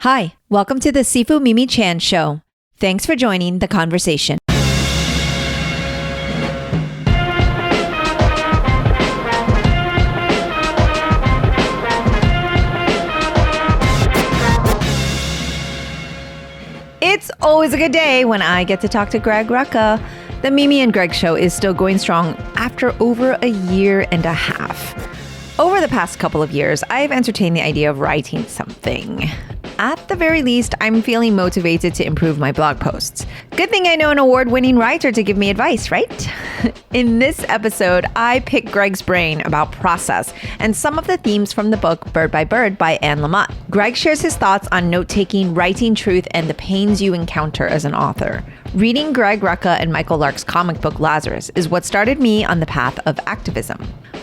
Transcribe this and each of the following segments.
Hi, welcome to the Sifu Mimi Chan Show. Thanks for joining the conversation. It's always a good day when I get to talk to Greg Rucka. The Mimi and Greg show is still going strong after over a year and a half. Over the past couple of years, I've entertained the idea of writing something. At the very least, I'm feeling motivated to improve my blog posts. Good thing I know an award-winning writer to give me advice, right? In this episode, I pick Greg's brain about process and some of the themes from the book Bird by Bird by Anne Lamott. Greg shares his thoughts on note-taking, writing truth, and the pains you encounter as an author. Reading Greg Rucka and Michael Lark's comic book Lazarus is what started me on the path of activism.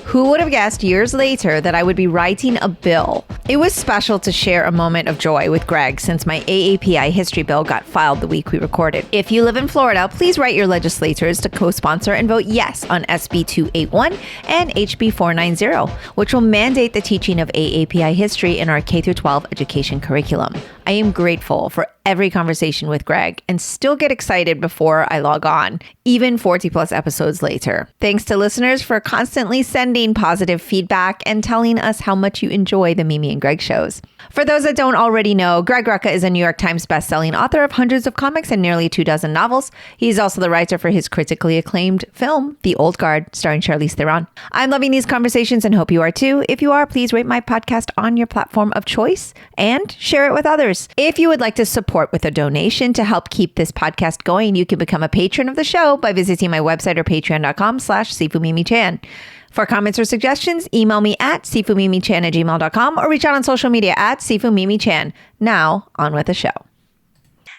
Who would have guessed years later that I would be writing a bill? It was special to share a moment of joy with Greg since my AAPI history bill got filed the week we recorded. If you live in Florida, please write your legislators to co-sponsor and vote yes on SB 281 and HB 490, which will mandate the teaching of AAPI history in our K-12 education curriculum. I am grateful for every conversation with Greg and still get excited before I log on, even 40 plus episodes later. Thanks to listeners for constantly sending positive feedback and telling us how much you enjoy the Mimi and Greg shows. For those that don't already know, Greg Rucka is a New York Times bestselling author of hundreds of comics and nearly 24 novels. He's also the writer for his critically acclaimed film, The Old Guard, starring Charlize Theron. I'm loving these conversations and hope you are too. If you are, please rate my podcast on your platform of choice and share it with others. If you would like to support with a donation to help keep this podcast going, you can become a patron of the show by visiting my website or patreon.com/sifumimichan. For comments or suggestions, email me at sifumimichan@gmail.com or reach out on social media at sifumimichan. Now, on with the show.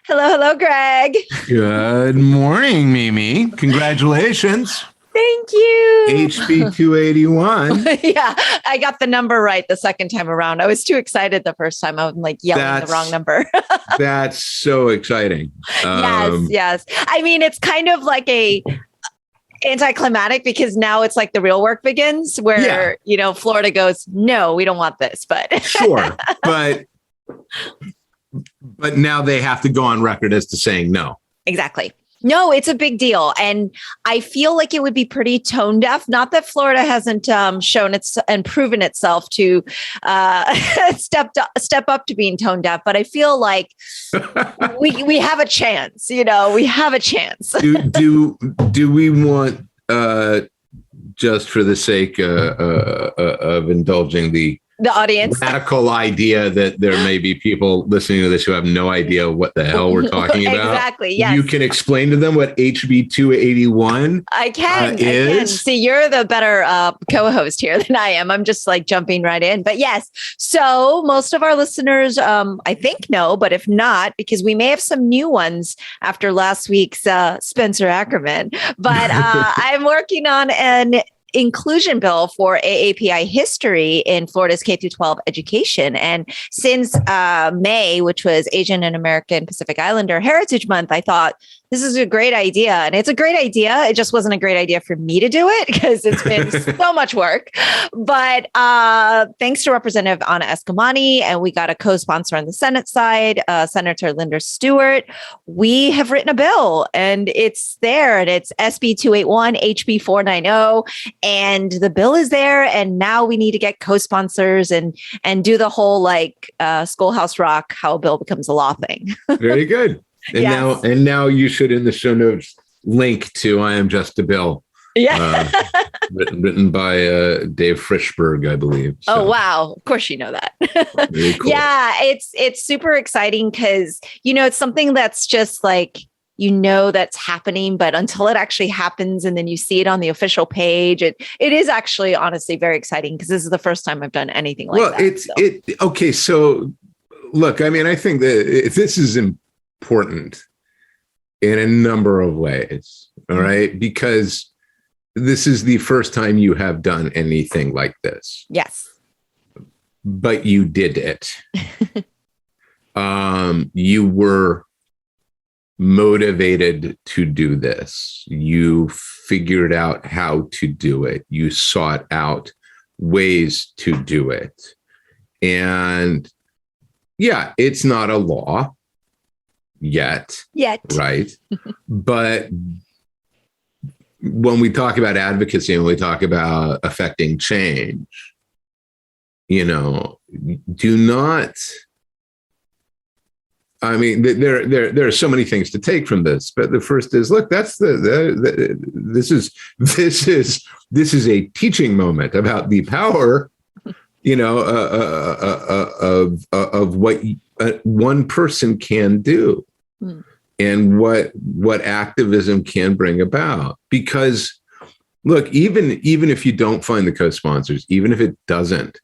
Hello, Greg. Good morning, Mimi. Congratulations. Thank you. HB 281. Yeah, I got the number right the second time around. I was too excited the first time. I was like yelling the wrong number. That's so exciting. Yes. I mean, it's kind of like a anticlimactic because now it's like the real work begins where, Florida goes, no, we don't want this, but sure. But now they have to go on record as to saying no. Exactly. No, it's a big deal. And I feel like it would be pretty tone deaf. Not that Florida hasn't shown its and proven itself to step up to being tone deaf, but I feel like we have a chance, we have a chance. Do we want, just for the sake of indulging the audience, radical idea that there may be people listening to this who have no idea what the hell we're talking about. Exactly. Yes. You can explain to them what HB 281 I can. is. See, you're the better co-host here than I am. I'm just like jumping right in. But yes, so most of our listeners, I think know, but if not, because we may have some new ones after last week's Spencer Ackerman. But I'm working on an inclusion bill for AAPI history in Florida's K-12 education. And since May, which was Asian and American Pacific Islander Heritage Month, I thought this is a great idea. And it's a great idea. It just wasn't a great idea for me to do it because it's been so much work. But thanks to Representative Anna Eskamani, and we got a co-sponsor on the Senate side, Senator Linda Stewart, we have written a bill and it's there and it's SB 281, HB 490. And the bill is there. And now we need to get co-sponsors and do the whole Schoolhouse Rock, how a bill becomes a law thing. Very good. And now you should in the show notes link to I Am Just a Bill. Yeah. written by Dave Frischberg, I believe. So. Oh, wow. Of course, you know that. Very cool. Yeah, it's super exciting because, it's something that's just like, that's happening, but until it actually happens and then you see it on the official page, it is actually honestly very exciting because this is the first time I've done anything like that. Okay. So look, I mean, I think that this is important in a number of ways. All right. Because this is the first time you have done anything like this. Yes. But you did it. You were motivated to do this. You figured out how to do it. You sought out ways to do it. And yeah, it's not a law yet. Right. But when we talk about advocacy and we talk about affecting change, do not. I mean, there are so many things to take from this, but the first is, look, that's this is a teaching moment about the power, of what one person can do, and what activism can bring about. Because, look, even if you don't find the co-sponsors, even if it doesn't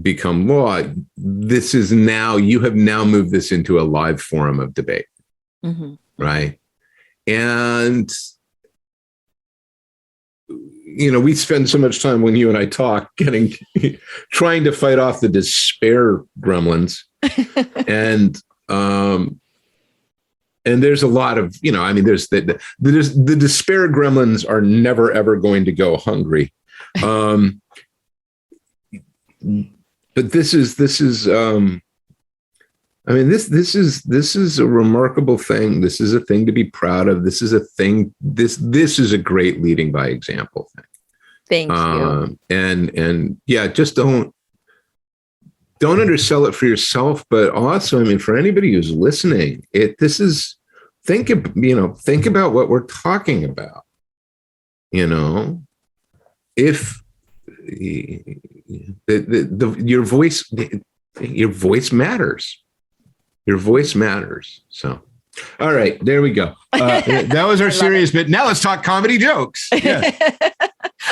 become law, you have now moved this into a live forum of debate, right? And we spend so much time when you and I talk trying to fight off the despair gremlins, and there's a lot of there's the despair gremlins are never ever going to go hungry. But this is a remarkable thing. This is a thing to be proud of. This is a thing. This is a great leading by example thing. Thank you. And yeah, just don't undersell it for yourself, but also, for anybody who's listening, think about what we're talking about. If your voice matters. Your voice matters. So, all right, there we go. That was our serious bit. Now let's talk comedy jokes. Yeah.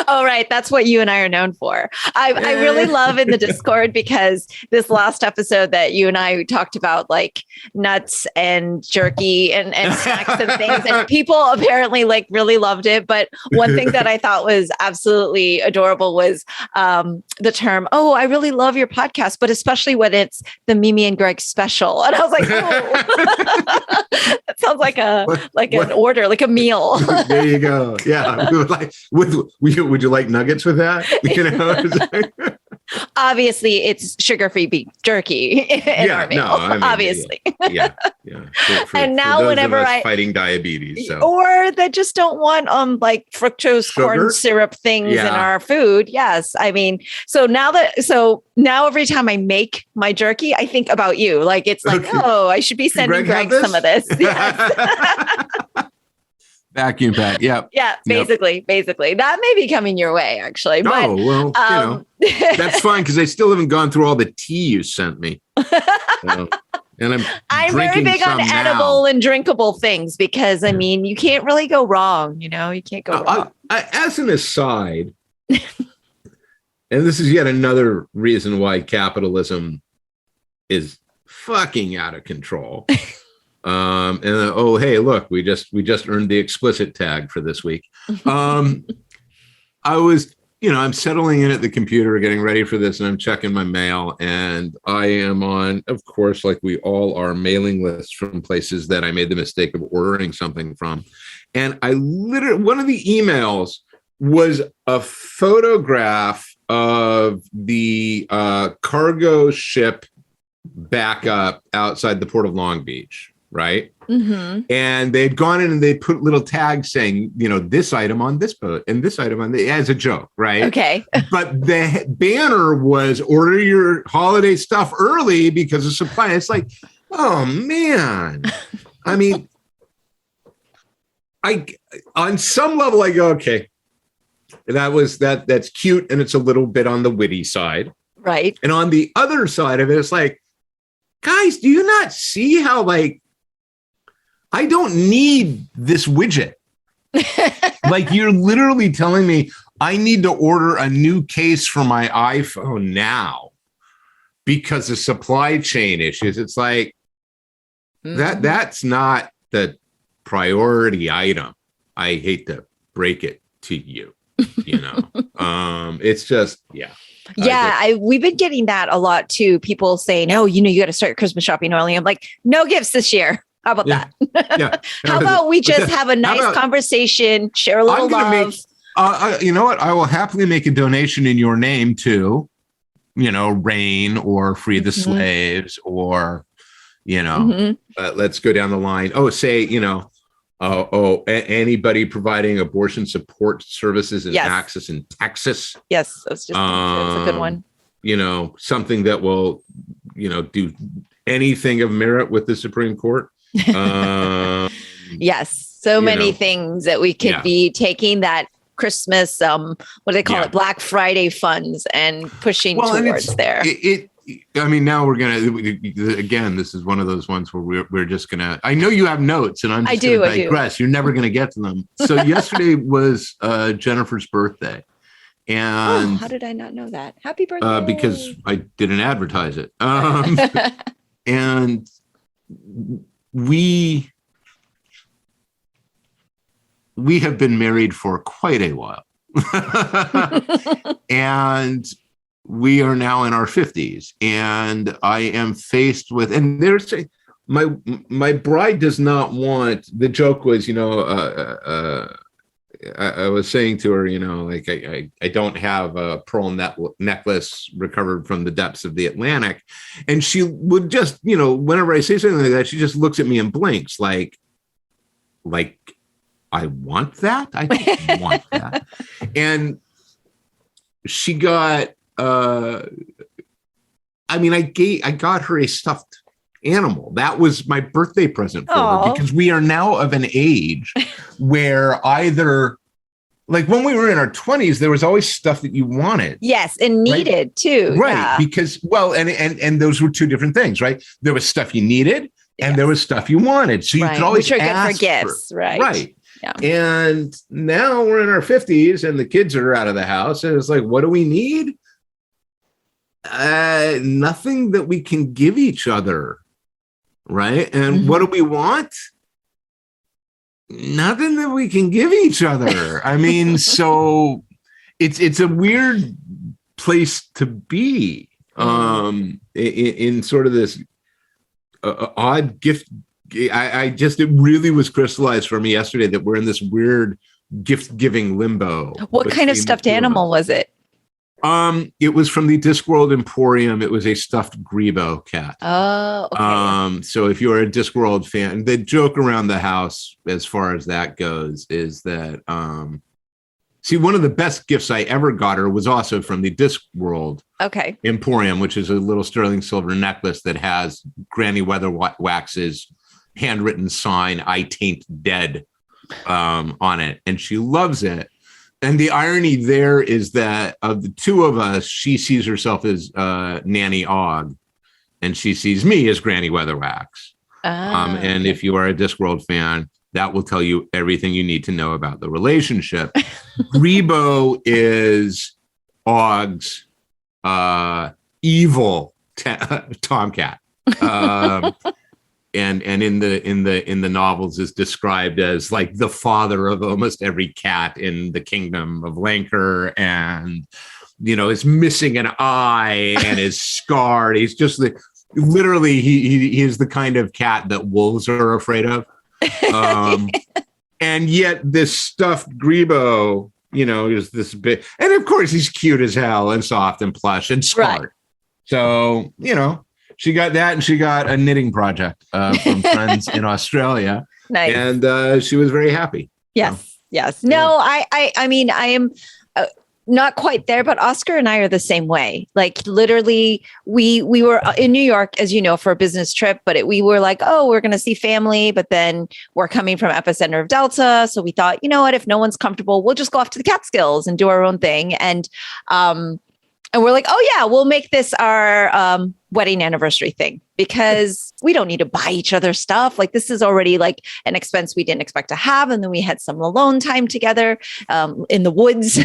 Oh, right. That's what you and I are known for. I really love in the Discord, because this last episode that you and I talked about, like, nuts and jerky and snacks and things, and people apparently really loved it. But one thing that I thought was absolutely adorable was the term, "Oh, I really love your podcast, but especially when it's the Mimi and Greg special." And I was like, "Oh, that sounds like an order, like a meal." There you go. Yeah, would you like nuggets with that? Obviously, it's sugar-free beef jerky in our meal. Obviously. Yeah. And now, whenever I fighting diabetes, or that just don't want fructose corn syrup things in our food. Yes, so now every time I make my jerky, I think about you. Like, it's like, oh, I should be sending Greg some of this. Yes. Vacuum pack. Yeah. Yeah. Basically, that may be coming your way, actually. But, that's fine, because I still haven't gone through all the tea you sent me. And I'm very big on edible and drinkable things, because you can't really go wrong. You can't go wrong. As an aside, and this is yet another reason why capitalism is fucking out of control. Hey, look, we just earned the explicit tag for this week. I was, I'm settling in at the computer, getting ready for this, and I'm checking my mail, and I am on, of course, like we all are, mailing lists from places that I made the mistake of ordering something from. And one of the emails was a photograph of the cargo ship backup outside the port of Long Beach. Right. Mm-hmm. And they'd gone in and they put little tags saying, this item on this boat and this item on the, as a joke. Right. Okay. But the banner was, order your holiday stuff early because of supply. It's like, oh, man. On some level, I go, okay, that's cute. And it's a little bit on the witty side. Right. And on the other side of it, it's like, guys, do you not see how, I don't need this widget. You're literally telling me I need to order a new case for my iPhone now because of supply chain issues. It's like, that's not the priority item. I hate to break it to you, it's just, yeah. Yeah, we've been getting that a lot too. People saying, "Oh, you got to start your Christmas shopping early." I'm like, no gifts this year. How about that? Yeah. How about we just have a nice conversation, share a little love? You know what? I will happily make a donation in your name too. Rain or Free the Slaves or, let's go down the line. Oh, say, anybody providing abortion support services and access in Texas. Yes, that's a good one. Something that will, do anything of merit with the Supreme Court. Yes, so many things that we could be taking that Christmas, what do they call it, Black Friday funds and pushing towards there. Now we're gonna again. This is one of those ones where we're just gonna. I know you have notes, and I'm just gonna digress. You're never gonna get to them. So yesterday was Jennifer's birthday, and how did I not know that? Happy birthday! Because I didn't advertise it, and we have been married for quite a while, and we are now in our 50s, and I am faced with, and there's my bride does not want, the joke was, I was saying to her, I don't have a pearl necklace recovered from the depths of the Atlantic. And she would just, whenever I say something like that, she just looks at me and blinks like I want that. I don't want that. And she got, I got her a stuffed animal. That was my birthday present for her, because we are now of an age where either, like when we were in our 20s, there was always stuff that you wanted. Yes, and needed too. Right. Yeah. Because, and those were two different things, right? There was stuff you needed and there was stuff you wanted. So you could always ask good for gifts, right? Right. Yeah. And now we're in our 50s and the kids are out of the house. And it's like, what do we need? Nothing that we can give each other. Right. And what do we want? Nothing that we can give each other. So it's a weird place to be in sort of this odd gift. It really was crystallized for me yesterday that we're in this weird gift giving limbo. What kind of stuffed animal was it? It was from the Discworld Emporium. It was a stuffed Grebo cat. Oh, okay. So if you're a Discworld fan, the joke around the house as far as that goes is that, one of the best gifts I ever got her was also from the Discworld Emporium, which is a little sterling silver necklace that has Granny Weatherwax's handwritten sign, "I tain't dead," on it. And she loves it. And the irony there is that of the two of us, she sees herself as Nanny Og, and she sees me as Granny Weatherwax. And if you are a Discworld fan, that will tell you everything you need to know about the relationship. Grebo is Og's evil tomcat. And in the novels is described as like the father of almost every cat in the kingdom of Lancre, and is missing an eye and is scarred. He's just literally he is the kind of cat that wolves are afraid of. And yet this stuffed Grebo, is this big, and of course he's cute as hell and soft and plush and scarred. Right. So she got that, and she got a knitting project from friends in Australia. Nice. And she was very happy. Yes. So, yes. No, I am not quite there, but Oscar and I are the same way. Like literally we were in New York, as you know, for a business trip, but we were like, we're going to see family, but then we're coming from epicenter of Delta. So we thought, you know what, if no one's comfortable, we'll just go off to the Catskills and do our own thing. And we're like, we'll make this our wedding anniversary thing, because we don't need to buy each other stuff. Like this is already like an expense we didn't expect to have. And then we had some alone time together in the woods.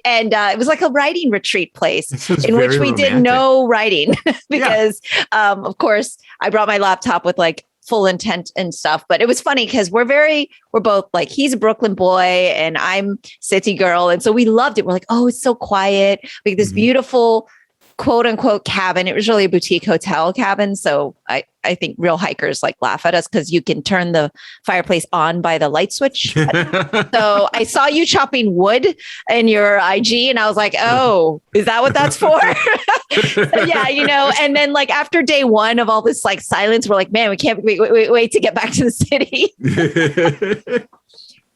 And it was like a writing retreat place in which we did no writing because, of course, I brought my laptop with like full intent and stuff. But it was funny because we're both like, he's a Brooklyn boy and I'm city girl. And so we loved it. We're like, it's so quiet. We have this beautiful quote unquote cabin. It was really a boutique hotel cabin. So I think real hikers like laugh at us because you can turn the fireplace on by the light switch. So I saw you chopping wood in your IG and I was like, oh, is that what that's for? So, yeah, and then like after day one of all this like silence, we're like, man, we can't wait to get back to the city.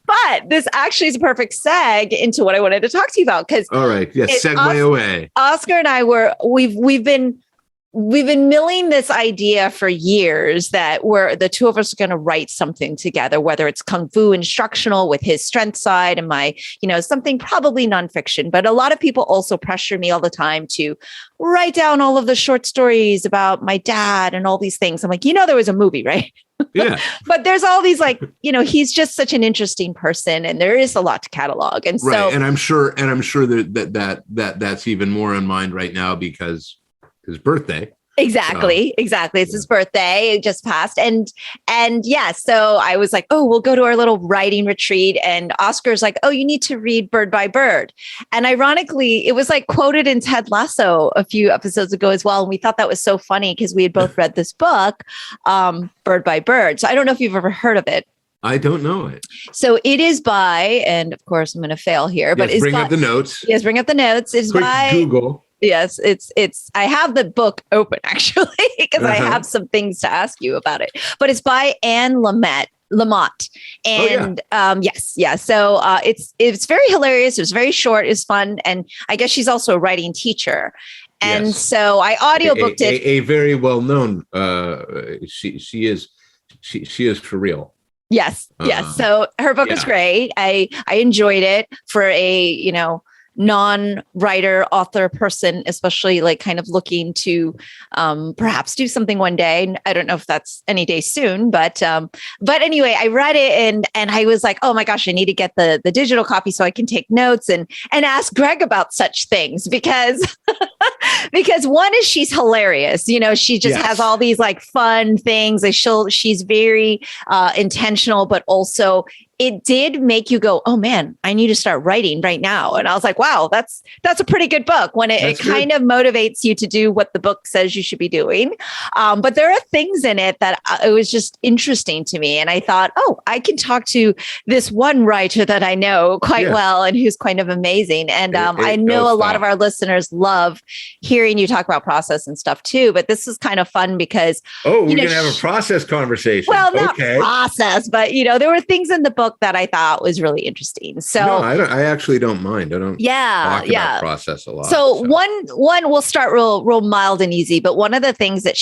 But this actually is a perfect seg into what I wanted to talk to you about. Because all right, yes, segue away. Oscar and I we've been milling this idea for years that the two of us are going to write something together, whether it's Kung Fu instructional with his strength side and my, something probably nonfiction. But a lot of people also pressure me all the time to write down all of the short stories about my dad and all these things. I'm like, there was a movie, right? Yeah. But there's all these like, he's just such an interesting person and there is a lot to catalog. And so, right. And I'm sure that's even more in mind right now because his birthday. Exactly. It's his birthday. It just passed. And yeah, so I was like, oh, we'll go to our little writing retreat. And Oscar's like, oh, you need to read Bird by Bird. And ironically, it was like quoted in Ted Lasso a few episodes ago as well. And we thought that was so funny because we had both read this book, Bird by Bird. So I don't know if you've ever heard of it. I don't know it. So it is by, and of course I'm going to fail here, but bring up the notes. Yes, bring up the notes. It's quick by Google. Yes, it's I have the book open actually because I have some things to ask you about it. But it's by Anne Lamott. And So it's very hilarious. It was very short. It's fun. And I guess she's also a writing teacher. And so I audiobooked it. A very well known she is for real. Yes. So her book is great. I enjoyed it for a, non-writer author person, especially like kind of looking to perhaps do something one day. I don't know if that's any day soon, but anyway, I read it and I was like, oh my gosh, I need to get the digital copy so I can take notes and ask Greg about such things because one is she's hilarious. She just has all these like fun things. She's very intentional, but also it did make you go, oh man, I need to start writing right now. And I was like, wow, that's a pretty good book when it kind of motivates you to do what the book says you should be doing. But there are things in it that it was just interesting to me. And I thought, oh, I can talk to this one writer that I know quite well and who's kind of amazing. And I know a lot of our listeners love hearing you talk about process and stuff too. But this is kind of fun because we're going to have a process conversation. Well, not process, but there were things in the book that I thought was really interesting. So no, I actually don't mind. I don't talk about process a lot. So one we'll start real mild and easy, but one of the things that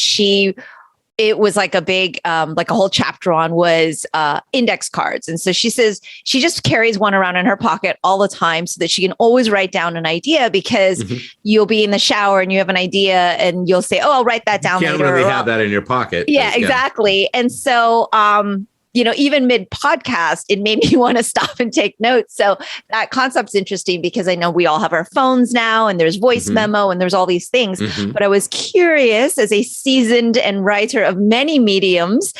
it was like a big, like a whole chapter on was index cards. And so she says she just carries one around in her pocket all the time so that she can always write down an idea because you'll be in the shower and you have an idea and you'll say, oh, I'll write that down later. You can't really have that in your pocket. Yeah, exactly. And so, even mid podcast, it made me want to stop and take notes. So that concept's interesting because I know we all have our phones now and there's voice memo and there's all these things. But I was curious as a seasoned and writer of many mediums,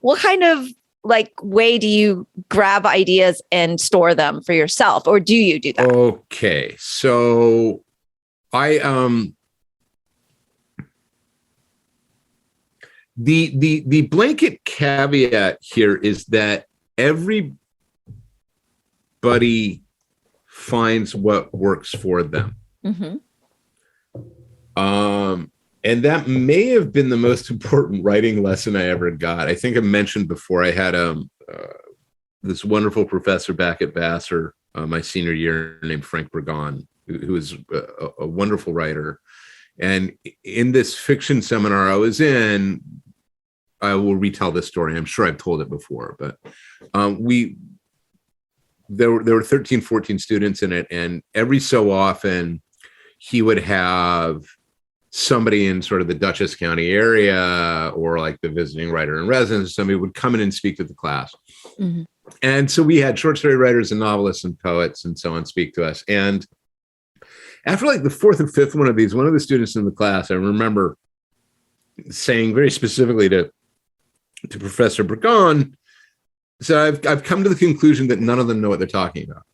what kind of like way do you grab ideas and store them for yourself? Or do you do that? Okay. So The blanket caveat here is that everybody finds what works for them. And that may have been the most important writing lesson I ever got. I think I mentioned before I had this wonderful professor back at Vassar my senior year named Frank Burgon, who is a wonderful writer. And in this fiction seminar I was in, I will retell this story. I'm sure I've told it before, but there were 13, 14 students in it. And every so often he would have somebody in sort of the Dutchess County area or like the visiting writer in residence, somebody would come in and speak to the class. And so we had short story writers and novelists and poets and so on speak to us. And after like the fourth and fifth one of these, one of the students in the class, I remember saying very specifically to Professor Burgon, so I've come to the conclusion that none of them know what they're talking about.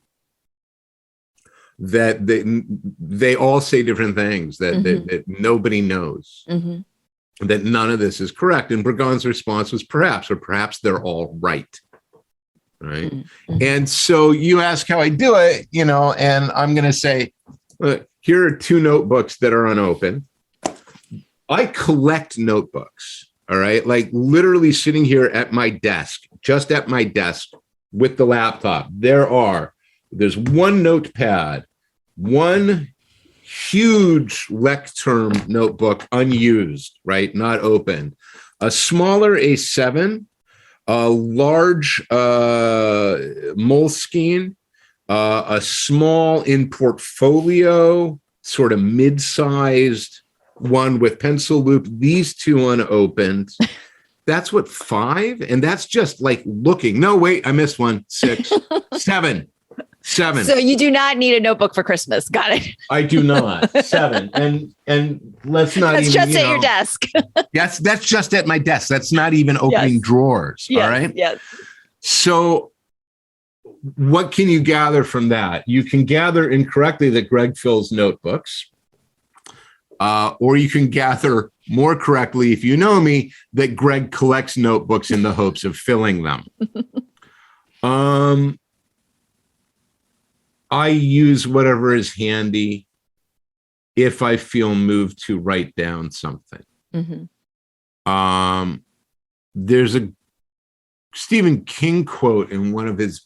that they all say different things that nobody knows, that none of this is correct. And Burgon's response was perhaps they're all right. Right. And so you ask how I do it, and I'm going to say, look, here are 2 notebooks that are unopened. I collect notebooks. All right. Like literally sitting here at my desk, just at my desk with the laptop, there's 1 notepad, 1 huge Lecterm notebook, unused, right? Not opened, a smaller A7, a large Moleskine, a small in portfolio, sort of mid-sized one with pencil loop, these 2 unopened. That's what, 5? And that's just like looking. No, wait, I missed one. 6, 7. So you do not need a notebook for Christmas. Got it. I do not. 7. And let's not that's even, just at your desk. Yes, that's just at my desk. That's not even opening drawers. Yes. All right. Yes. So what can you gather from that? You can gather incorrectly that Greg fills notebooks. Or you can gather more correctly, if you know me, that Greg collects notebooks in the hopes of filling them. I use whatever is handy if I feel moved to write down something. There's a Stephen King quote in one of his,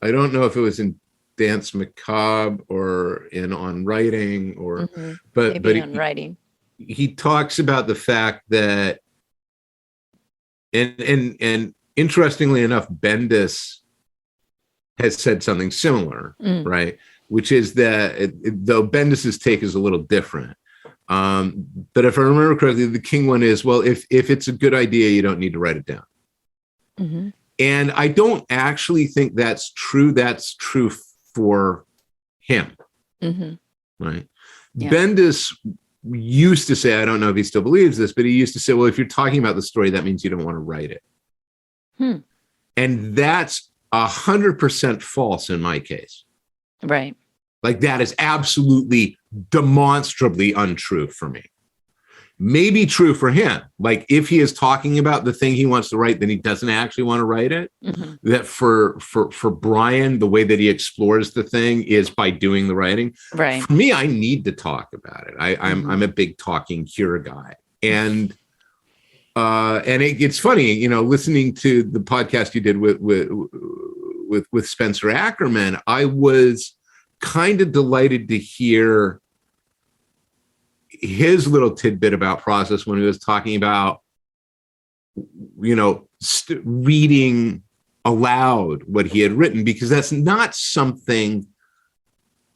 I don't know if it was in Dance Macabre or in On Writing, or but On Writing. He talks about the fact that, and interestingly enough, Bendis has said something similar, right? Which is that though Bendis's take is a little different, but if I remember correctly, the King one is, well, if it's a good idea, you don't need to write it down. And I don't actually think that's true. That's true for him, right? Yeah. Bendis used to say, I don't know if he still believes this, but he used to say, well, if you're talking about the story, that means you don't want to write it. And that's 100% false in my case. Right. Like that is absolutely demonstrably untrue for me. Maybe true for him. Like if he is talking about the thing he wants to write, then he doesn't actually want to write it. That for Brian, the way that he explores the thing is by doing the writing. Right. For me, I need to talk about it. I'm a big talking cure guy. And it's funny, listening to the podcast you did with Spencer Ackerman, I was kind of delighted to hear his little tidbit about process when he was talking about, reading aloud what he had written, because that's not something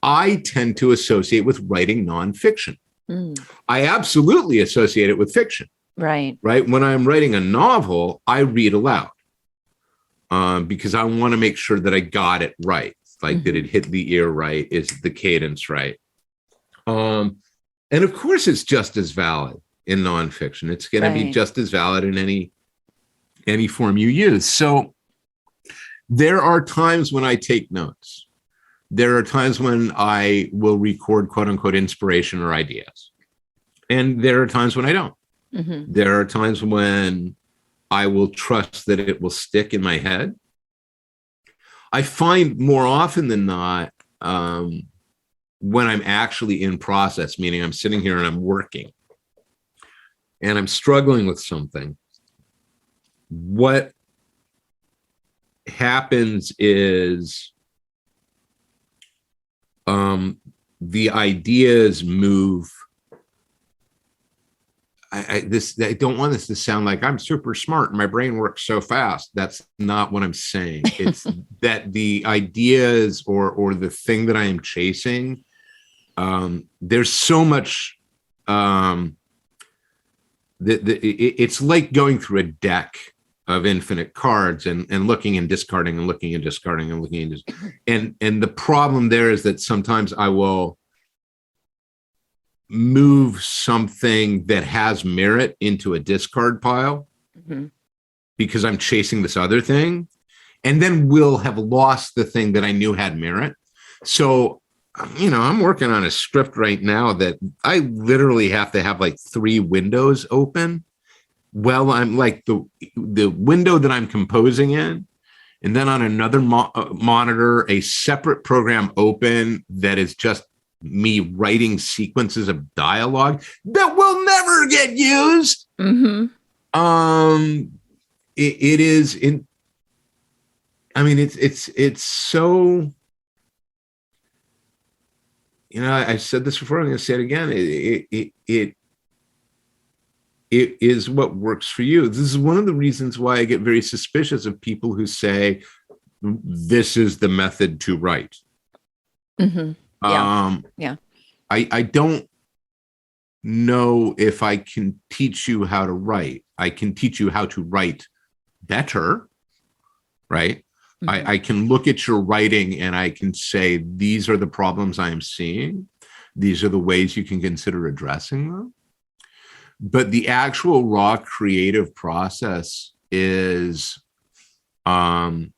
I tend to associate with writing nonfiction. I absolutely associate it with fiction. Right. Right. When I'm writing a novel, I read aloud because I want to make sure that I got it right. Like, did it hit the ear right? Is the cadence right? And of course, it's just as valid in nonfiction. It's going to be just as valid in any form you use. So there are times when I take notes. There are times when I will record quote unquote inspiration or ideas. And there are times when I don't. There are times when I will trust that it will stick in my head. I find more often than not, when I'm actually in process, meaning I'm sitting here and I'm working and I'm struggling with something, what happens is the ideas move. I don't want this to sound like I'm super smart and my brain works so fast. That's not what I'm saying. It's that the ideas or the thing that I am chasing, there's so much. It's like going through a deck of infinite cards and looking and discarding and looking and discarding and looking and the problem there is that sometimes I will move something that has merit into a discard pile because I'm chasing this other thing, and then we'll have lost the thing that I knew had merit. So, I'm working on a script right now that I literally have to have like 3 windows open. Well, I'm like the window that I'm composing in, and then on another monitor, a separate program open that is just me writing sequences of dialogue that will never get used. Mm-hmm. It is in. I mean, it's so. I said this before. I'm going to say it again. It is what works for you. This is one of the reasons why I get very suspicious of people who say this is the method to write. Mm-hmm. Yeah. I don't know if I can teach you how to write. I can teach you how to write better, right? Mm-hmm. I can look at your writing and I can say, these are the problems I am seeing. These are the ways you can consider addressing them. But the actual raw creative process is so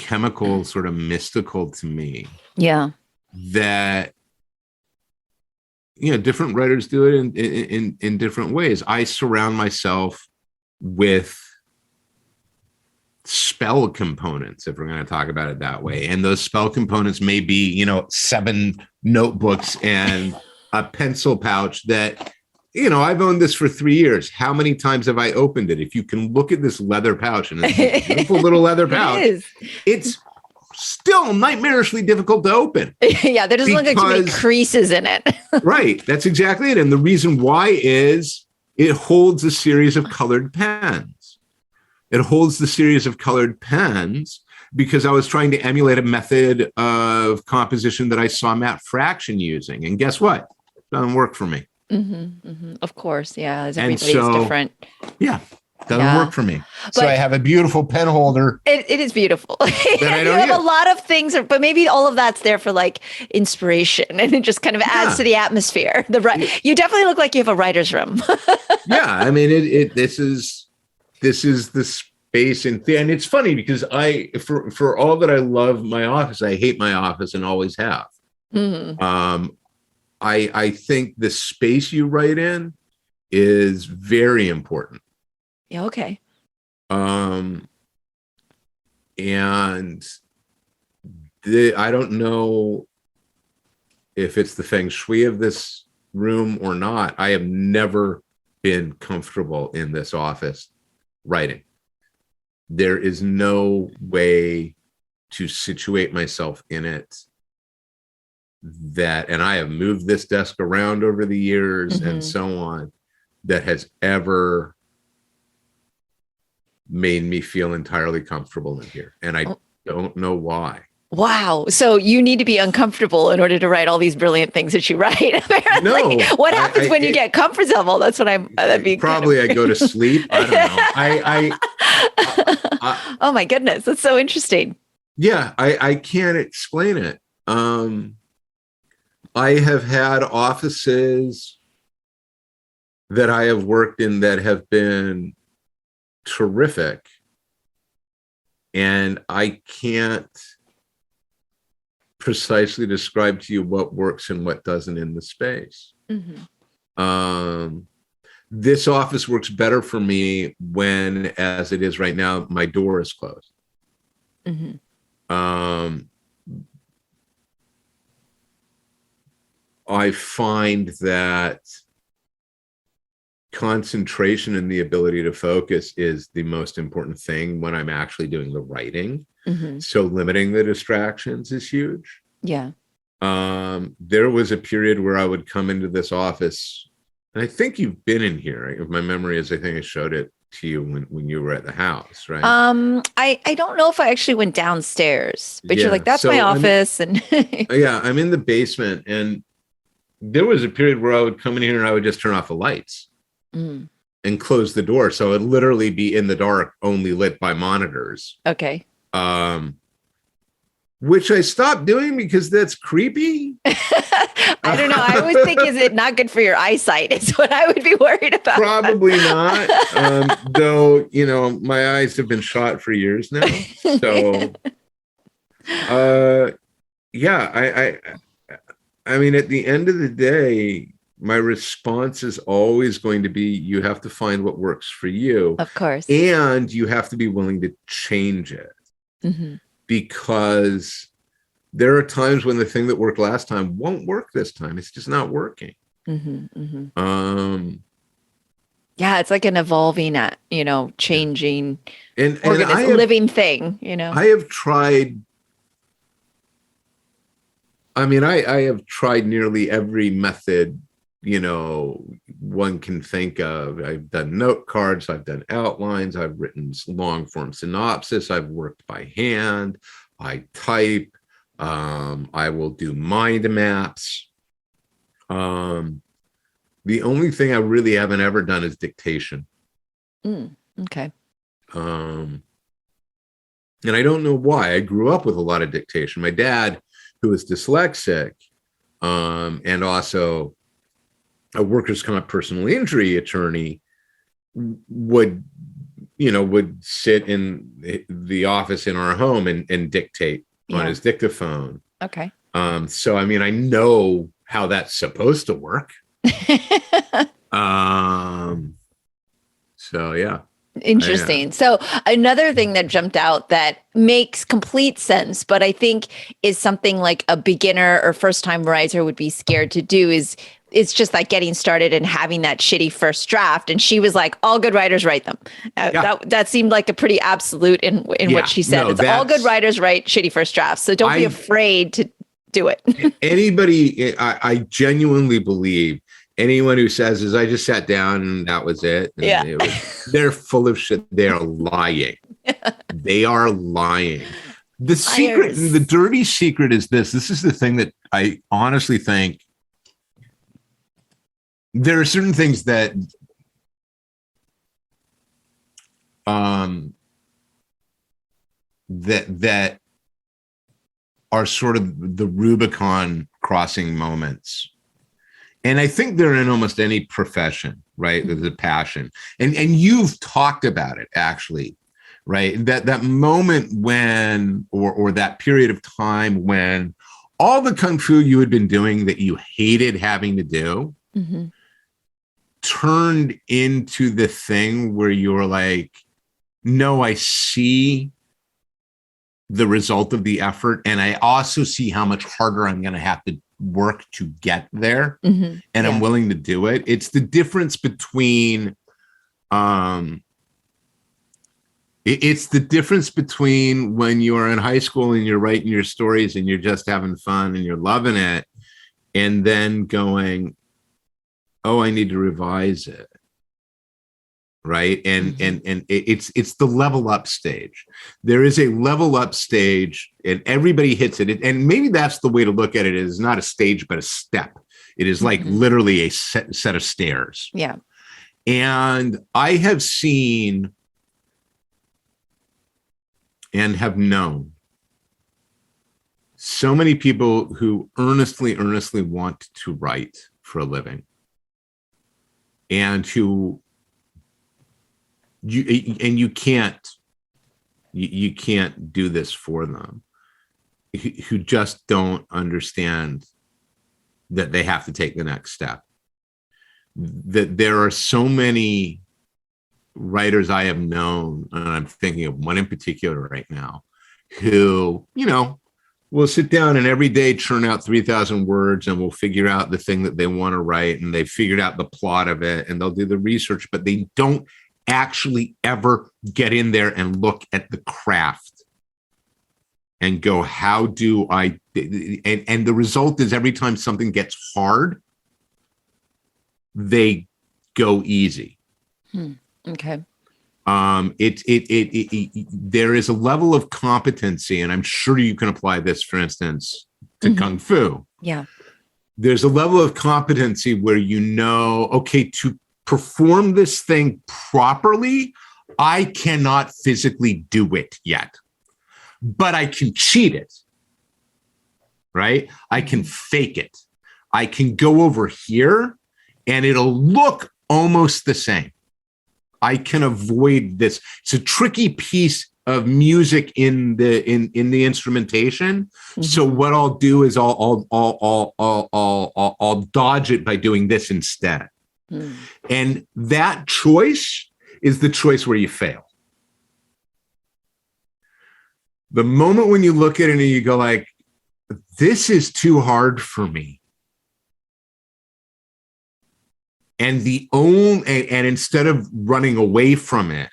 alchemical, sort of mystical to me. Yeah. That different writers do it in different ways. I surround myself with spell components, if we're going to talk about it that way. And those spell components may be, 7 notebooks and a pencil pouch that, I've owned this for 3 years. How many times have I opened it? If you can look at this leather pouch, and it's a beautiful little leather pouch, it's still nightmarishly difficult to open. Yeah, there doesn't look like too many creases in it. Right. That's exactly it. And the reason why is it holds a series of colored pens. It holds the series of colored pens because I was trying to emulate a method of composition that I saw Matt Fraction using. And guess what? It doesn't work for me. Mm-hmm, mm-hmm. Of course. Yeah. Everybody's different. Yeah. Doesn't work for me. But so I have a beautiful pen holder. It is beautiful. You have a lot of things, but maybe all of that's there for like inspiration, and it just kind of adds to the atmosphere. You definitely look like you have a writer's room. Yeah. I mean, this is the space and it's funny because for all that I love my office, I hate my office and always have. Mm-hmm. I think the space you write in is very important. Yeah. Okay. And I don't know if it's the feng shui of this room or not. I have never been comfortable in this office writing. There is no way to situate myself in it and I have moved this desk around over the years and so on, that has ever made me feel entirely comfortable in here. And I don't know why. Wow. So you need to be uncomfortable in order to write all these brilliant things that you write. Apparently. No. What happens when you get comfortable? That's what that'd be probably I go to sleep. I don't know. Oh my goodness. That's so interesting. Yeah. I can't explain it. I have had offices that I have worked in that have been terrific, and I can't precisely describe to you what works and what doesn't in the space. Mm-hmm. This office works better for me when, as it is right now, my door is closed. Mm-hmm. I find that concentration and the ability to focus is the most important thing when I'm actually doing the writing. Mm-hmm. So limiting the distractions is huge. Yeah. There was a period where I would come into this office, and I think you've been in here. If my memory is, I think I showed it to you when you were at the house, right? I don't know if I actually went downstairs, but you're like, that's my office. I'm in the basement, and there was a period where I would come in here and I would just turn off the lights and close the door. So it'd literally be in the dark, only lit by monitors. Okay. Which I stopped doing because that's creepy. I don't know. I always think, is it not good for your eyesight? Is what I would be worried about. Probably not. Though, my eyes have been shot for years now. So Uh, yeah, I mean, at the end of the day, my response is always going to be, you have to find what works for you. Of course. And you have to be willing to change it. Mm-hmm. Because there are times when the thing that worked last time won't work this time. It's just not working. Mm-hmm. Mm-hmm. Yeah, it's like an evolving, changing and living thing, I have tried. I mean, I have tried nearly every method, one can think of. I've done note cards, I've done outlines, I've written long form synopsis, I've worked by hand, I type, I will do mind maps. The only thing I really haven't ever done is dictation. Okay. And I don't know why. I grew up with a lot of dictation. My dad, who was dyslexic, and also a workers' comp personal injury attorney, would sit in the office in our home and dictate on his dictaphone. Okay. So, I mean, I know how that's supposed to work. So, yeah. Interesting. So another thing that jumped out that makes complete sense, but I think is something like a beginner or first time writer would be scared to do is it's just like getting started and having that shitty first draft. And she was like, all good writers write them. That seemed like a pretty absolute in what she said. It's all good writers write shitty first drafts. So don't be afraid to do it. Anybody, I genuinely believe anyone who says is I just sat down and that was it. And they're full of shit. They're lying. They are lying. The secret, the dirty secret is this. This is the thing that I honestly think there are certain things that that are sort of the Rubicon crossing moments. And I think they're in almost any profession, right? There's a passion. And you've talked about it actually, right? That moment when, or that period of time when all the kung fu you had been doing that you hated having to do turned into the thing where you were like, no, I see the result of the effort. And I also see how much harder I'm going to have to work to get there. And I'm willing to do it. It's the difference between, it's the difference between when you're in high school and you're writing your stories and you're just having fun and you're loving it. And then going, oh, I need to revise it. Right. And it's the level up stage. There is a level up stage and everybody hits it. And maybe that's the way to look at it. It is not a stage, but a step. It is like literally a set of stairs. Yeah. And I have seen and have known so many people who earnestly want to write for a living and who you can't do this for them, who just don't understand that they have to take the next step. That there are so many writers I have known, and I'm thinking of one in particular right now, who, will sit down and every day churn out 3,000 words and will figure out the thing that they want to write, and they've figured out the plot of it, and they'll do the research, but they don't actually ever get in there and look at the craft and go, how do I, and the result is every time something gets hard, they go easy. Okay. There is a level of competency, and I'm sure you can apply this, for instance, to Kung Fu. Yeah. There's a level of competency where okay, to perform this thing properly, I cannot physically do it yet, but I can cheat it, right? I can fake it. I can go over here and it'll look almost the same. I can avoid this. It's a tricky piece of music in the instrumentation. Mm-hmm. So what I'll do is I'll dodge it by doing this instead. Mm. And that choice is the choice where you fail. The moment when you look at it and you go like, this is too hard for me. And instead of running away from it,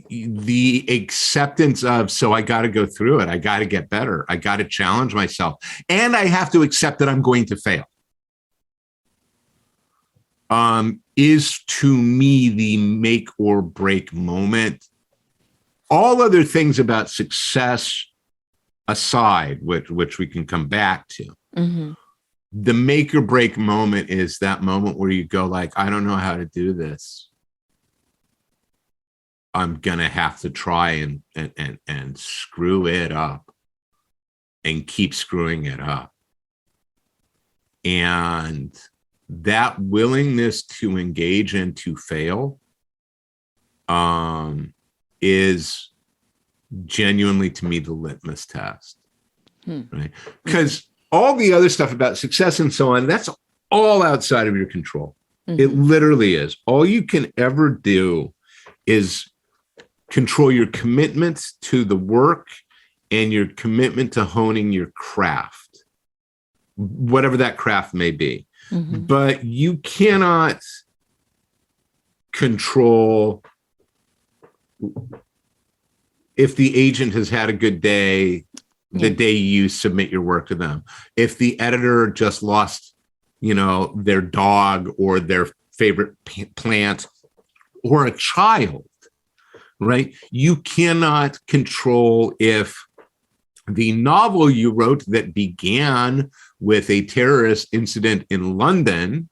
the acceptance of, so I got to go through it. I got to get better. I got to challenge myself. And I have to accept that I'm going to fail. Is to me the make or break moment. All other things about success aside, which we can come back to. Mm-hmm. The make or break moment is that moment where you go like, I don't know how to do this. I'm going to have to try and screw it up and keep screwing it up. And that willingness to engage and to fail is genuinely, to me, the litmus test. Right? Because all the other stuff about success and so on, that's all outside of your control. Mm-hmm. It literally is. All you can ever do is control your commitment to the work and your commitment to honing your craft, whatever that craft may be. Mm-hmm. But you cannot control if the agent has had a good day, the day you submit your work to them. If the editor just lost, their dog or their favorite plant or a child, right? You cannot control if the novel you wrote that began with a terrorist incident in London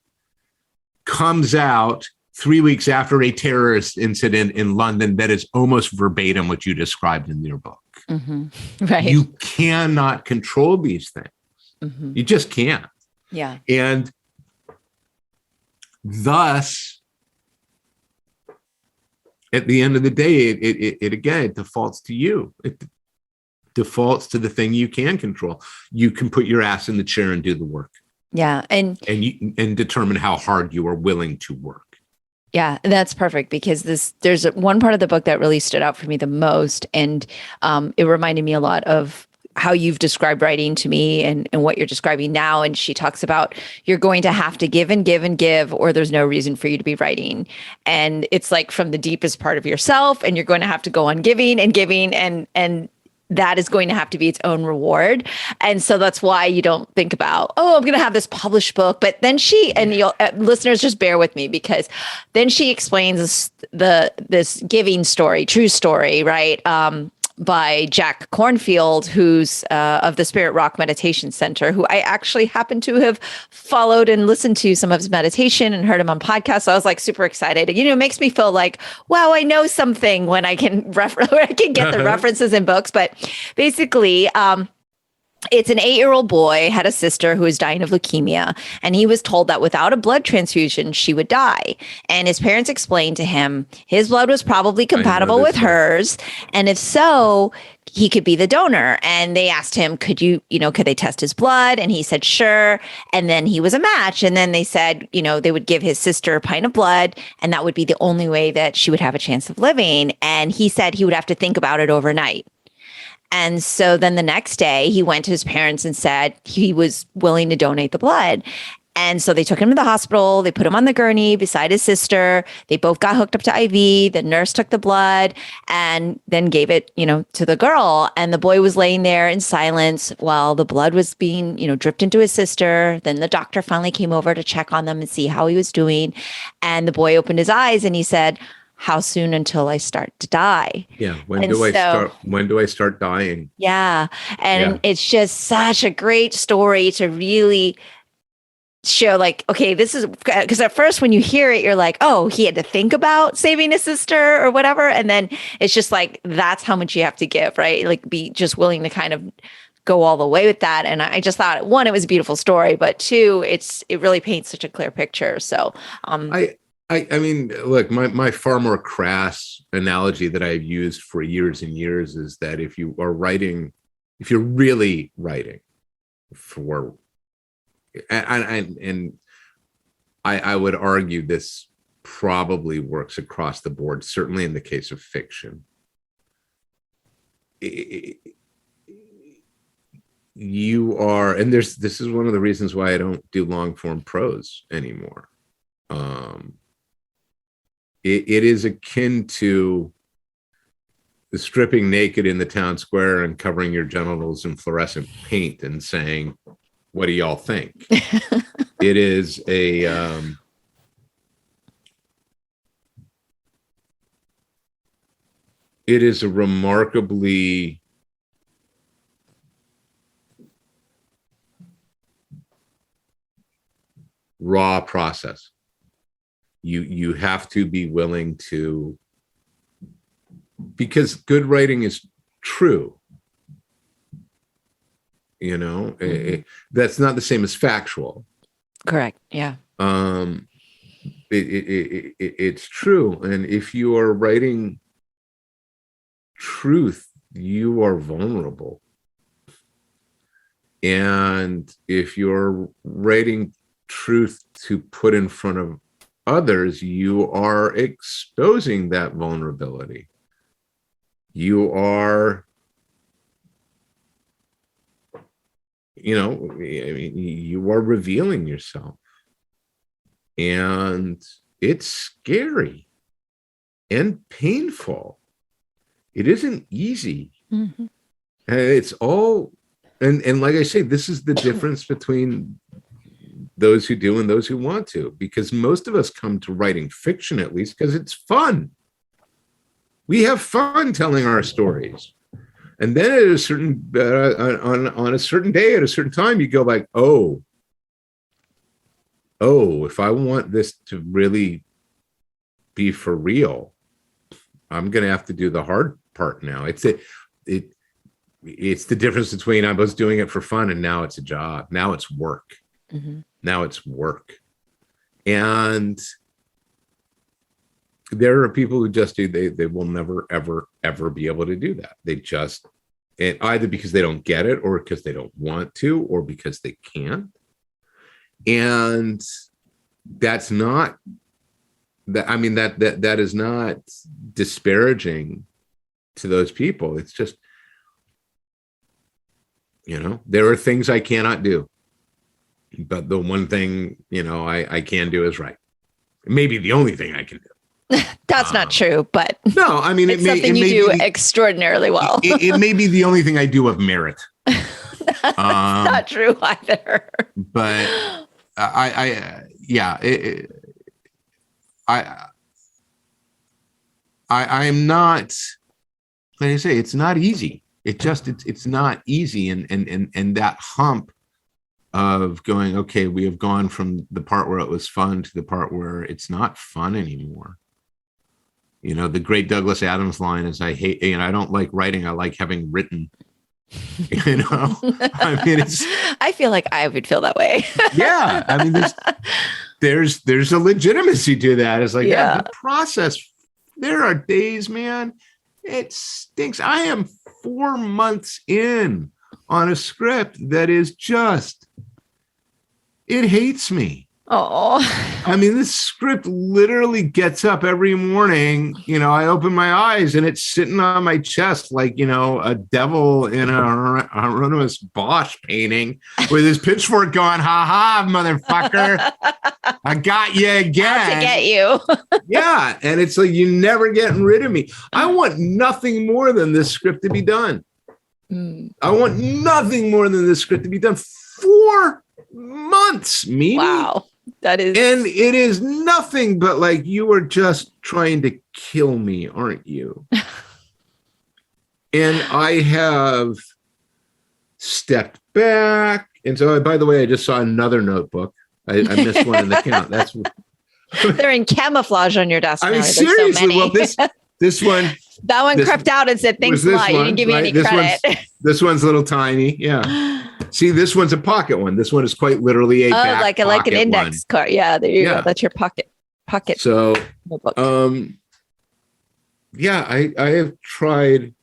comes out 3 weeks after a terrorist incident in London that is almost verbatim what you described in your book. Mm-hmm. Right. You cannot control these things. Mm-hmm. You just can't. Yeah. And thus, at the end of the day, it defaults to you. It defaults to the thing you can control. You can put your ass in the chair and do the work. Yeah. And determine how hard you are willing to work. Yeah, that's perfect because there's one part of the book that really stood out for me the most. And it reminded me a lot of how you've described writing to me and what you're describing now. And she talks about you're going to have to give and give and give, or there's no reason for you to be writing. And it's like from the deepest part of yourself, and you're going to have to go on giving and giving, and that is going to have to be its own reward. And so that's why you don't think about, I'm going to have this published book. But then listeners, just bear with me, because then she explains this giving story, true story, right? By Jack Kornfield, who's of the Spirit Rock Meditation Center, who I actually happen to have followed and listened to some of his meditation and heard him on podcasts. So I was like super excited. It makes me feel like, wow, I know something when I can get the references in books. But basically, it's an 8-year-old boy, had a sister who was dying of leukemia, and he was told that without a blood transfusion, she would die. And his parents explained to him his blood was probably compatible with hers. And if so, he could be the donor. And they asked him, could they test his blood? And he said, sure. And then he was a match. And then they said, they would give his sister a pint of blood, and that would be the only way that she would have a chance of living. And he said he would have to think about it overnight. And so then the next day he went to his parents and said he was willing to donate the blood. And so they took him to the hospital. They put him on the gurney beside his sister. They both got hooked up to IV. The nurse took the blood and then gave it, to the girl. And the boy was laying there in silence while the blood was being, dripped into his sister. Then the doctor finally came over to check on them and see how he was doing. And the boy opened his eyes and he said, how soon until I start to die? Yeah. When do I start dying? Yeah. And it's just such a great story to really show like, okay, this is because at first when you hear it, you're like, oh, he had to think about saving his sister or whatever. And then it's just like, that's how much you have to give, right? Like be just willing to kind of go all the way with that. And I just thought, one, it was a beautiful story, but two, it really paints such a clear picture. So, I mean, look, my far more crass analogy that I've used for years and years is that if you're really writing for, and I would argue this probably works across the board, certainly in the case of fiction. You are, and this is one of the reasons why I don't do long form prose anymore. It is akin to the stripping naked in the town square and covering your genitals in fluorescent paint and saying, "What do y'all think?" It is a remarkably raw process. You have to be willing to, because good writing is true. That's not the same as factual. Correct. Yeah. It's true, and if you are writing truth, you are vulnerable. And if you're writing truth to put in front of others, you are exposing that vulnerability. You are, you are revealing yourself. And it's scary and painful. It isn't easy. Mm-hmm. And it's all, and like I say, this is the difference between those who do and those who want to, because most of us come to writing fiction, at least, because it's fun. We have fun telling our stories. And then at a certain, on a certain day, at a certain time, you go like, oh, if I want this to really be for real, I'm going to have to do the hard part now. It's the difference between I was doing it for fun and now it's a job. Now it's work. Mm-hmm. Now it's work. And there are people who just do, they will never, ever, ever be able to do that. They just, either because they don't get it or because they don't want to, or because they can't. And that's not that. I mean, that is not disparaging to those people. It's just, there are things I cannot do. But the one thing, I can do is write. Maybe the only thing I can do. That's not true, but no, I mean, it's something you do extraordinarily well. It may be the only thing I do of merit. That's not true either. But I'm not. Like I say, it's not easy. It's not easy, and that hump of going, okay, we have gone from the part where it was fun to the part where it's not fun anymore. The great Douglas Adams line is, I don't like writing, I like having written. I mean, I feel like I would feel that way. Yeah. I mean, there's a legitimacy to that. It's like, the process, there are days, man, it stinks. I am 4 months in on a script that is just, it hates me. Oh, I mean, this script literally gets up every morning. I open my eyes and it's sitting on my chest like, a devil in a Hieronymus Bosch painting with his pitchfork going, ha ha, motherfucker. I got you again. Out to get you. Yeah. And it's like, you're never getting rid of me. I want nothing more than this script to be done. I want nothing more than this script to be done. 4 months, Mimi. Wow. That is, and it is nothing but like, you are just trying to kill me, aren't you? And I have stepped back. And so, by the way, I just saw another notebook. I missed one in the count. That's they're in camouflage on your desk. I mean, seriously. So well, this one. That one crept out and said, "Thanks a lot. You didn't give me any credit." This one's a little tiny. Yeah. See, this one's a pocket one. This one is quite literally a back like an index card. Yeah, there you go. That's your pocket pocket So, notebook. yeah, I have tried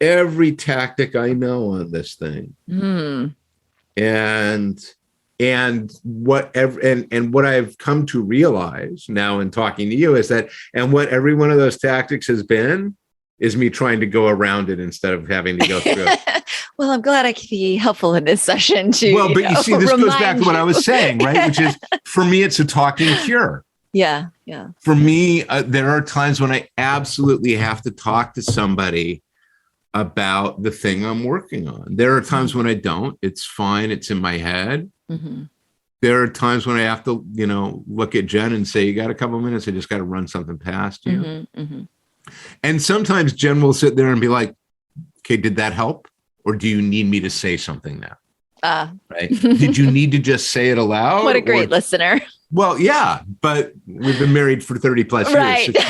every tactic I know on this thing. And what I've come to realize now in talking to you is that, and what every one of those tactics has been, is me trying to go around it instead of having to go through it. Well, I'm glad I could be helpful in this session too. Well, but you see, this goes back to what I was saying, right? Which is, for me, it's a talking cure. Yeah. For me, there are times when I absolutely have to talk to somebody about the thing I'm working on. There are times when I don't. It's fine. It's in my head. There are times when I have to, look at Jen and say, you got a couple of minutes? I just got to run something past you. And sometimes Jen will sit there and be like, okay, did that help? Or do you need me to say something now? Right? Did you need to just say it aloud? What a great listener. Well, yeah, but we've been married for 30 plus years. Right. So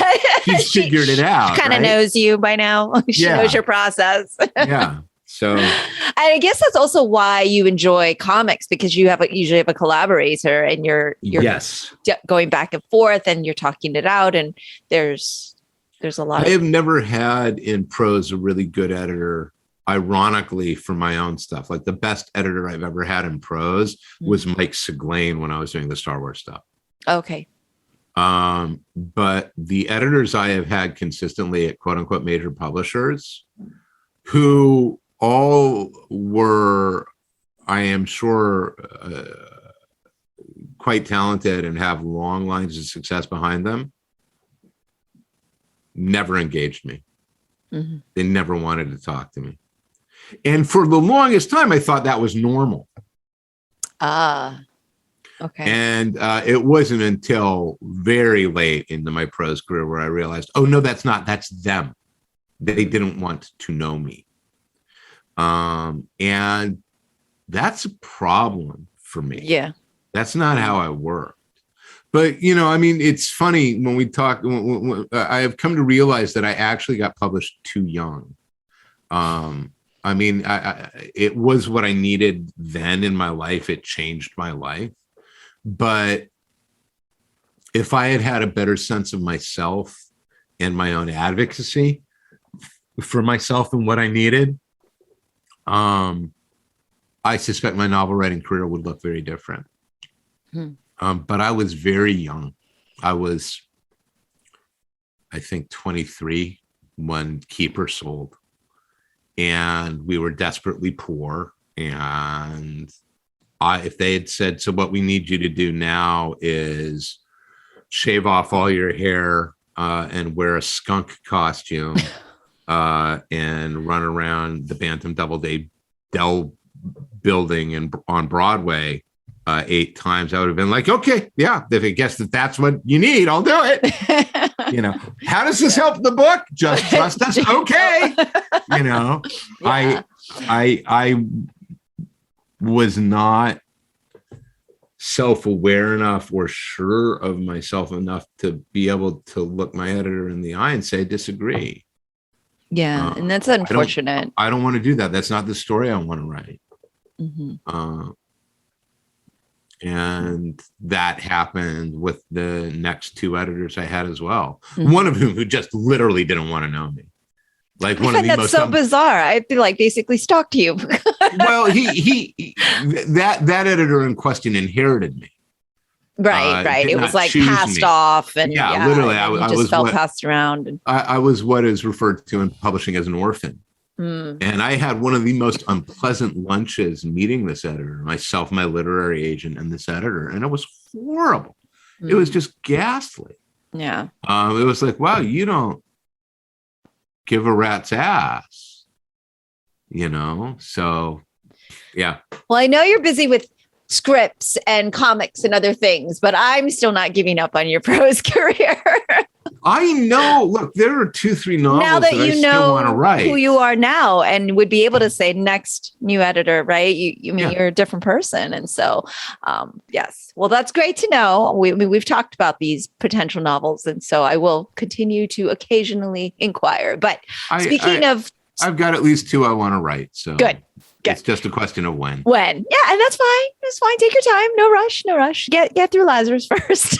she's figured it out. She kind of knows you by now. She knows your process. Yeah. So, and I guess that's also why you enjoy comics, because you usually have a collaborator and you're yes, going back and forth and you're talking it out, and there's a lot. I have never had in prose a really good editor. Ironically, for my own stuff, like the best editor I've ever had in prose was Mike Seglain when I was doing the Star Wars stuff. Okay. But the editors I have had consistently at quote unquote major publishers, who all were, I am sure, quite talented and have long lines of success behind them, never engaged me. They never wanted to talk to me. And for the longest time, I thought that was normal. Okay. And it wasn't until very late into my prose career where I realized, oh, no, that's them. They didn't want to know me. And that's a problem for me. Yeah. That's not how I work. But, it's funny when we talk, I have come to realize that I actually got published too young. It was what I needed then in my life. It changed my life. But if I had had a better sense of myself and my own advocacy for myself and what I needed, I suspect my novel writing career would look very different. But I was very young. I was, I think, 23 when Keeper sold. And we were desperately poor. And if they had said, so what we need you to do now is shave off all your hair and wear a skunk costume and run around the Bantam Doubleday Dell building on Broadway 8 times, I would have been like, okay, yeah, if I guess that's what you need, I'll do it. How does this help the book? Just trust us. Okay. Yeah. I was not self-aware enough or sure of myself enough to be able to look my editor in the eye and say, disagree. Yeah. And that's unfortunate. I don't want to do that. That's not the story I want to write. And that happened with the next 2 editors I had as well. One of whom who just literally didn't want to know me. Like one of the most so bizarre. I feel like basically stalked you. Well, that editor in question inherited me. Right. It was like passed off, and literally, I just was felt passed around. And I was what is referred to in publishing as an orphan. And I had one of the most unpleasant lunches meeting this editor, myself, my literary agent, and this editor. And it was horrible. It was just ghastly. Yeah. It was like, wow, you don't give a rat's ass, So, yeah. Well, I know you're busy with scripts and comics and other things, but I'm still not giving up on your prose career. I know. Look, there are 2-3 novels now that I still want to write. Who you are now, and would be able to say next new editor, right? You're a different person, and so yes. Well, that's great to know. We've talked about these potential novels, and so I will continue to occasionally inquire. But speaking of, I've got at least 2 I want to write. So good. It's just a question of when. When. Yeah, and that's fine. It's fine. Take your time. No rush. No rush. Get through Lazarus first.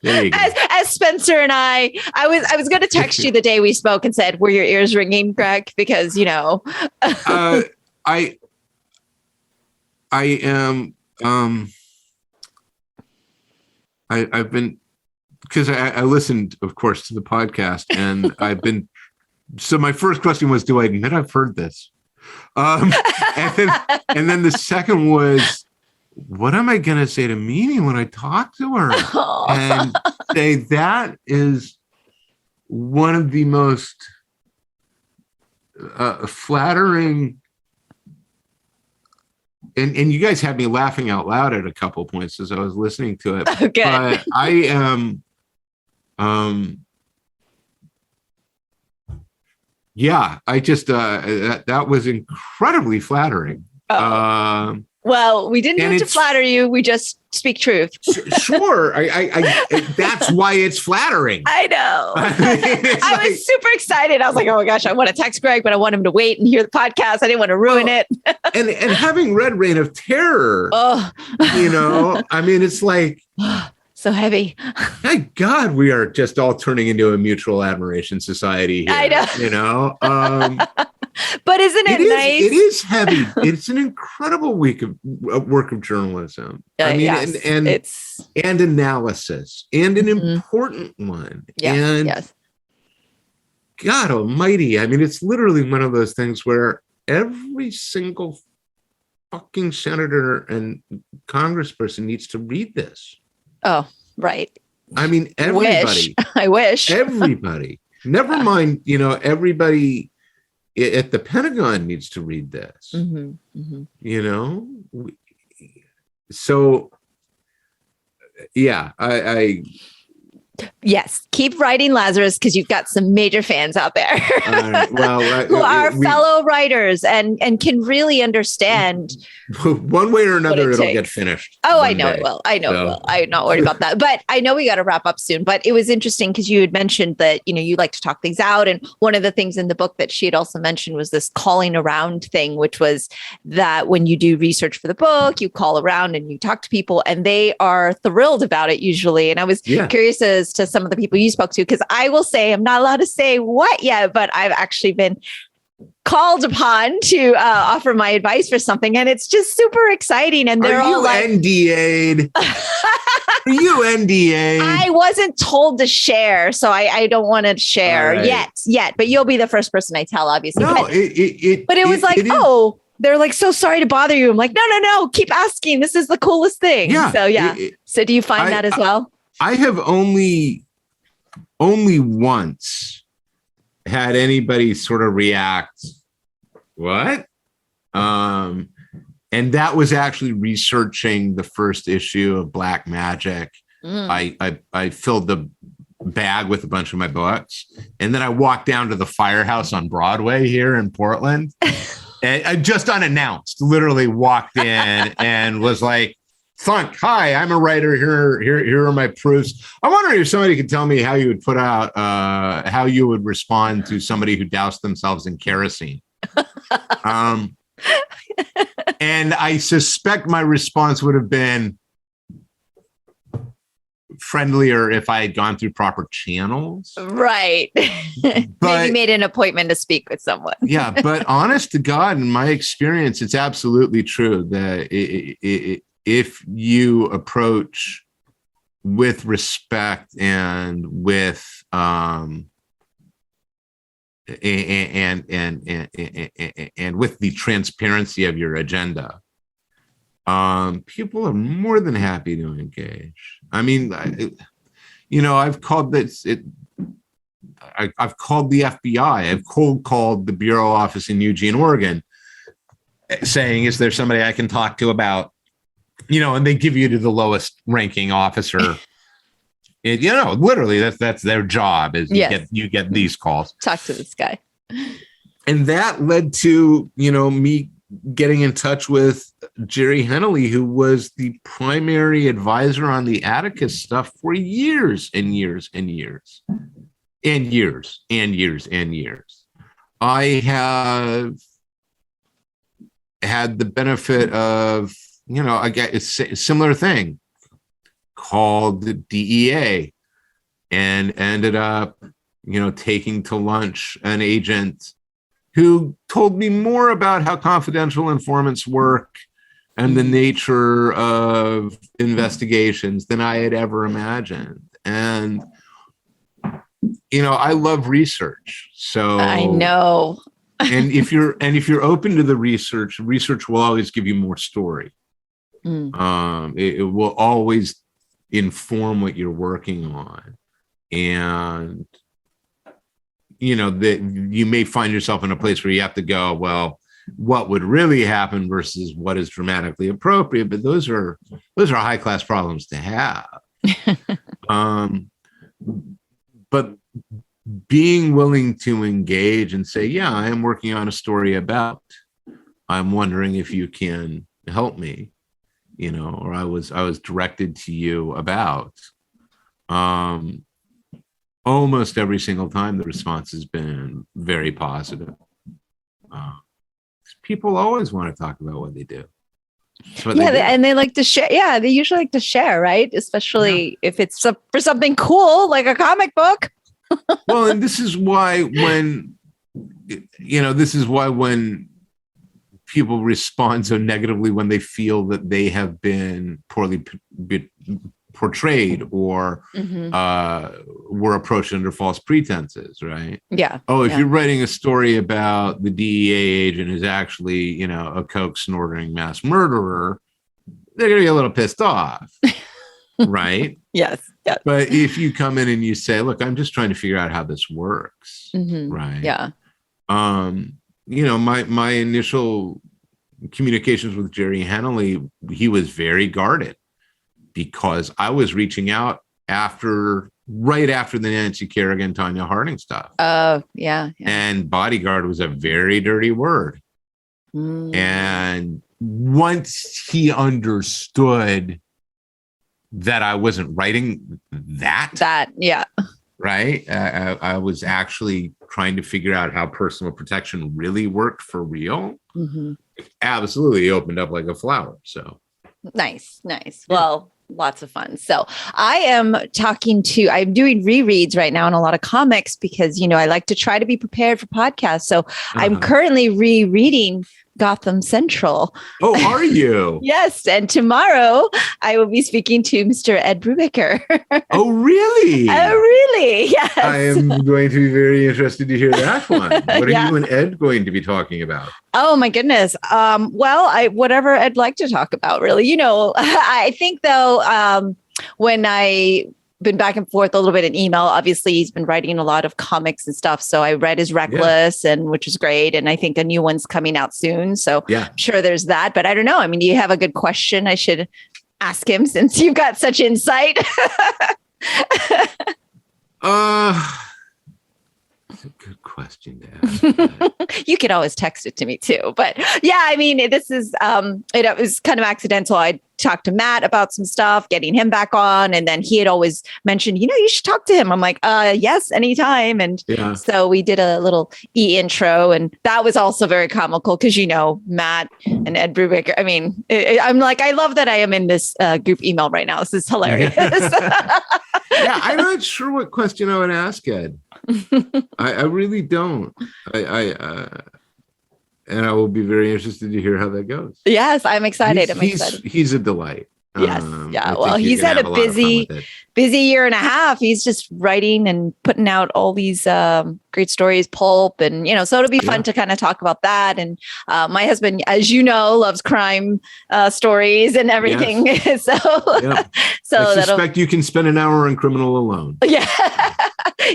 There you go. As Spencer and I was going to text you the day we spoke and said, "Were your ears ringing, Greg?" Because I am. I've been, because I listened, of course, to the podcast, and I've been. So my first question was, do I admit I've heard this? And then the second was, what am I going to say to Mimi when I talk to her? And say that is one of the most flattering. And you guys had me laughing out loud at a couple of points as I was listening to it. Okay. But I am, I just, that was incredibly flattering. Oh. Well, we didn't do it to flatter you. We just speak truth. Sure. That's why it's flattering. I know. I was super excited. I was like, oh my gosh, I want to text Greg, but I want him to wait and hear the podcast. I didn't want to ruin it. and having read Reign of Terror, it's like, so heavy. My God, we are just all turning into a mutual admiration society here. I know. But isn't it nice? It is heavy. It's an incredible week of work of journalism. Yes, and analysis, and an important one. Yeah, and yes. God almighty. It's literally one of those things where every single fucking senator and congressperson needs to read this. Oh, right. Everybody. I wish. Everybody. Never mind, everybody at the Pentagon needs to read this. So, yeah, I Yes, keep writing, Lazarus, because you've got some major fans out there who are fellow writers and can really understand. One way or another, it'll get finished. Oh, I know it will. I know it will. I'm not worried about that. But I know we got to wrap up soon. But it was interesting because you had mentioned that, you like to talk things out. And one of the things in the book that she had also mentioned was this calling around thing, which was that when you do research for the book, you call around and you talk to people and they are thrilled about it usually. And I was curious as to some of the people you spoke to, because I will say I'm not allowed to say what yet, but I've actually been called upon to offer my advice for something, and it's just super exciting. And they're all like, NDA'd? Are you NDA'd? I wasn't told to share, so I don't want to share yet. But you'll be the first person I tell, obviously. No, but it was like, they're like, so sorry to bother you. I'm like, no, keep asking. This is the coolest thing. Yeah. So so do you find that as well? I have only once had anybody sort of react, what? And that was actually researching the first issue of Black Magic. I filled the bag with a bunch of my books, and then I walked down to the Firehouse on Broadway here in Portland, and I just unannounced, literally walked in and was like, Thunk, hi, I'm a writer. Here are my proofs. I'm wondering if somebody could tell me how you would put out, how you would respond to somebody who doused themselves in kerosene. And I suspect my response would have been friendlier if I had gone through proper channels. Right. But maybe made an appointment to speak with someone. Yeah, but honest to God, in my experience, it's absolutely true that if you approach with respect and with and with the transparency of your agenda, people are more than happy to engage. I've called this. I've called the FBI. I've cold called the bureau office in Eugene, Oregon, saying, "Is there somebody I can talk to about?" And they give you to the lowest ranking officer. Literally that's their job is you get these calls. Talk to this guy. And that led to, me getting in touch with Jerry Hennelly, who was the primary advisor on the Atticus stuff for years and years and years and years and years and years. I have had the benefit of, I get a similar thing called the DEA, and ended up, taking to lunch an agent who told me more about how confidential informants work and the nature of investigations than I had ever imagined. And, I love research. So I know. and if you're open to the research will always give you more story. It will always inform what you're working on. And, that you may find yourself in a place where you have to go, well, what would really happen versus what is dramatically appropriate. But those are high class problems to have. But being willing to engage and say, yeah, I am working on a story about, I'm wondering if you can help me, or I was directed to you about. Almost every single time the response has been very positive. People always want to talk about what they do. And they like to share. Yeah, they usually like to share, right? Especially if it's for something cool, like a comic book. Well, and this is why when people respond so negatively when they feel that they have been poorly portrayed or were approached under false pretenses, right? Yeah. Oh, if you're writing a story about the DEA agent who's actually, a coke snorting mass murderer, they're going to get a little pissed off, right? Yes. But if you come in and you say, look, I'm just trying to figure out how this works, right? Yeah. My initial communications with Jerry Hennelly, he was very guarded because I was reaching out right after the Nancy Kerrigan, Tanya Harding stuff. Oh, yeah. And bodyguard was a very dirty word. And once he understood that I wasn't writing that, yeah. Right. I was actually trying to figure out how personal protection really worked for real. Absolutely opened up like a flower. So nice. Well, lots of fun. So I'm doing rereads right now in a lot of comics because, I like to try to be prepared for podcasts. So I'm currently rereading Gotham Central. Oh, are you? Yes. And tomorrow I will be speaking to Mr. Ed Brubaker. Oh, really? Oh, really? Yes. I am going to be very interested to hear that one. What are you and Ed going to be talking about? Oh, my goodness. Whatever I'd like to talk about, really. I think, though, when I been back and forth a little bit in email. Obviously, he's been writing a lot of comics and stuff. So I read his Reckless, and which is great. And I think a new one's coming out soon. So I'm sure there's that. But I don't know. I mean, do you have a good question I should ask him since you've got such insight? That's a good question to ask. You could always text it to me too. But yeah, I mean, this is it was kind of accidental. I talked to Matt about some stuff, getting him back on, and then he had always mentioned, you should talk to him. I'm like, yes, anytime. And so we did a little intro, and that was also very comical because Matt and Ed Brubaker. I mean, I'm like, I love that I am in this group email right now. This is hilarious. Yeah, I'm not sure what question I would ask Ed. I really don't. And I will be very interested to hear how that goes. Yes, I'm excited. He's a delight. Yes. Well, he's had a busy year and a half. He's just writing and putting out all these great stories, pulp, and so it'll be fun to kind of talk about that. And my husband, as you know, loves crime stories and everything. Yes. So I suspect you can spend an hour on Criminal alone. Yeah.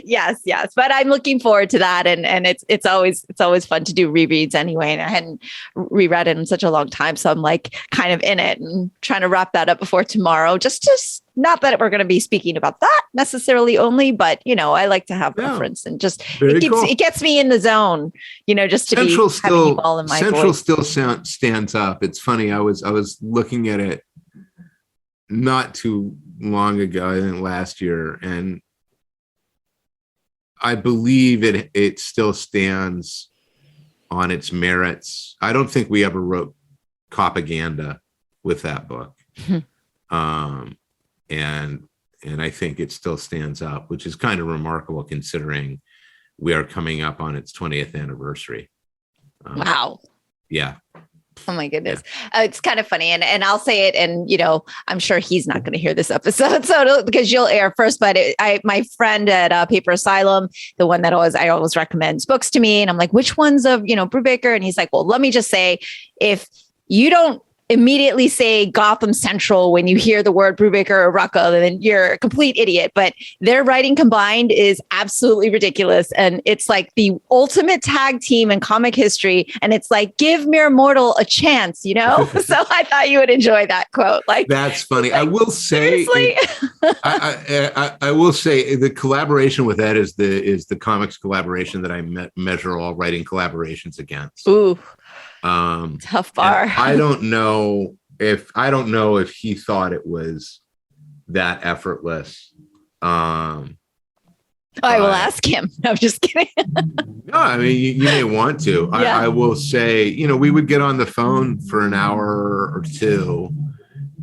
Yes. But I'm looking forward to that, and it's always fun to do rereads anyway. And I hadn't reread it in such a long time, so I'm like kind of in it and trying to wrap that up before tomorrow. Just not that we're going to be speaking about that necessarily only, but I like to have reference, and just it gets me in the zone. Just to Central be having you all in my Central voice. Still stands up. It's funny. I was looking at it not too long ago, I think last year, and I believe it still stands on its merits. I don't think we ever wrote propaganda with that book. And I think it still stands up, which is kind of remarkable considering we are coming up on its 20th anniversary. Wow. Yeah. Oh my goodness. Yeah. It's kind of funny. And I'll say it. And, you know, I'm sure he's not going to hear this episode because you'll air first. But my friend at Paper Asylum, the one that I always recommends books to me. And I'm like, which ones of, Brubaker? And he's like, well, let me just say, if you don't immediately say Gotham Central when you hear the word Brubaker or Rucka, then you're a complete idiot. But their writing combined is absolutely ridiculous. And it's like the ultimate tag team in comic history. And it's like, give Mere Mortal a chance, So I thought you would enjoy that quote. Like, that's funny. I will say, I will say the collaboration with Ed is the comics collaboration that I measure all writing collaborations against. Ooh. Tough bar. I don't know if he thought it was that effortless. I will ask him. No, I'm just kidding. No, I mean, you may want to. Yeah. I will say, we would get on the phone for an hour or two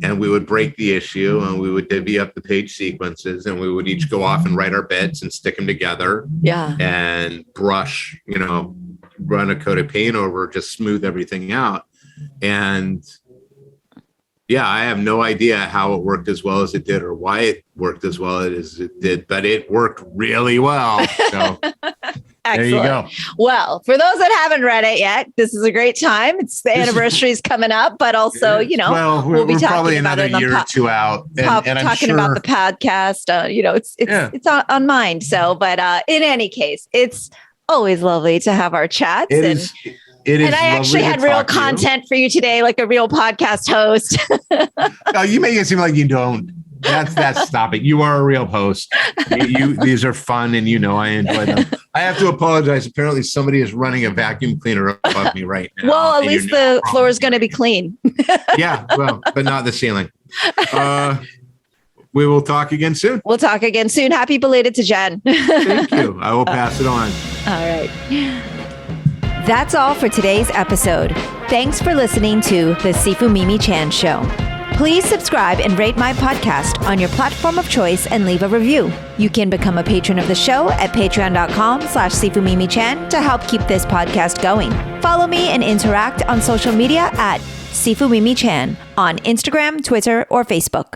and we would break the issue and we would divvy up the page sequences and we would each go off and write our bits and stick them together. Yeah. And brush, run a coat of paint over, just smooth everything out. And yeah, I have no idea how it worked as well as it did or why it worked as well as it did, but it worked really well. So there you go. Well, for those that haven't read it yet, this is a great time. It's the anniversary is coming up, but also, we'll be talking probably about another it year or two out. And I'm talking about the podcast. It's on mind. So, but in any case, it's always lovely to have our chats. It is. And I actually had real content for you today, like a real podcast host. No, you make it seem like you don't. That's stop it. You are a real host. These are fun, and I enjoy them. I have to apologize. Apparently, somebody is running a vacuum cleaner above me right now. Well, at least the floor is going to be clean. Yeah, well, but not the ceiling. We will talk again soon. We'll talk again soon. Happy belated to Jen. Thank you. I will pass it on. All right. That's all for today's episode. Thanks for listening to the Sifu Mimi Chan Show. Please subscribe and rate my podcast on your platform of choice and leave a review. You can become a patron of the show at patreon.com/SifuMimiChan to help keep this podcast going. Follow me and interact on social media at Sifu Mimi Chan on Instagram, Twitter, or Facebook.